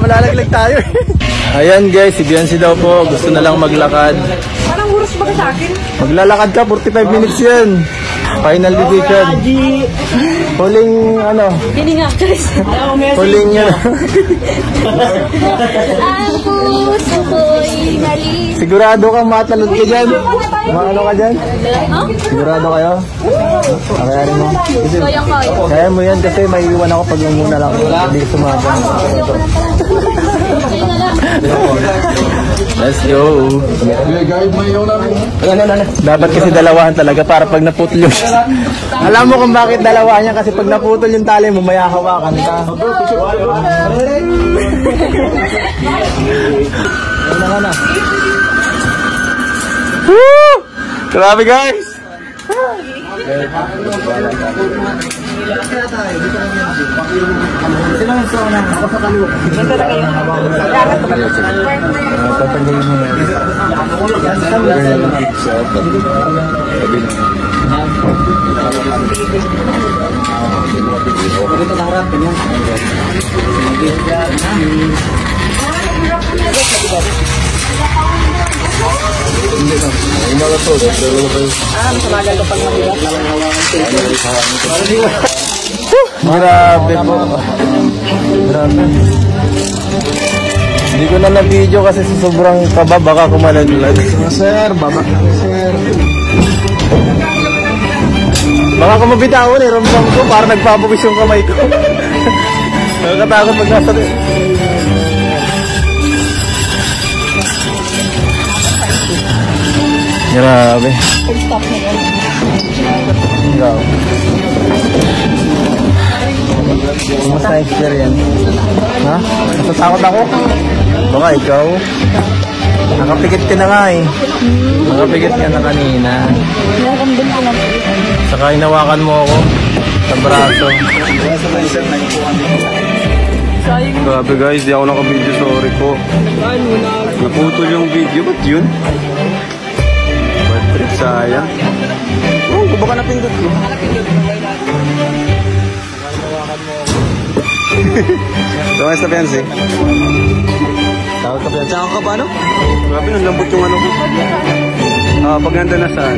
malalaglag tayo. Ayan guys, si Biancy daw po, gusto na lang maglakad. Parang oras ba ka sa akin? Maglalakad ka, 45 minutes yan. Final decision. Huling ano? Piling actress. Huling yan. Ang puso ko'y nalis. Sigurado kang matalon ka dyan? Maano ka dyan? Sigurado kayo? Kaya mo? Kaya mo yan kasi may iwan ako pag muna lang. Hindi sumaga. Let's go. Dapat kasi dalawahan talaga para pag naputol yung... Alam mo kung bakit dalawahan niya kasi pag naputol yung tali mo may hawakan ka. Woo! Grabe guys! Grabe po. Grabe. Hindi ko na na-video kasi sa sobrang kaba baka kumalaglag. Sir, baba. Sir. Baka kumabitawan eh. Ramdam ko para nagpapawis yung kamay ko. Nakakatakot pag nasa... Grabe. Stop na yan. Ikaw. Kumusta experience? Ha? Natatakot ako? Baka ikaw? Nakapikit ka na nga eh. Nakapikit ka na kanina. Naramdam ko lang. Saka hinawakan mo ako sa braso. Grabe guys, di ako naka-video. Sorry po. Naputol yung video. Ba't yun? Bad trip, sayang. Oh, baka napindot ko. Gawin sa Biancy. Tawag ka Biancy. Saan ka pa ano? Grabe, nang lambot yung ano ko. Pag nanda na saan?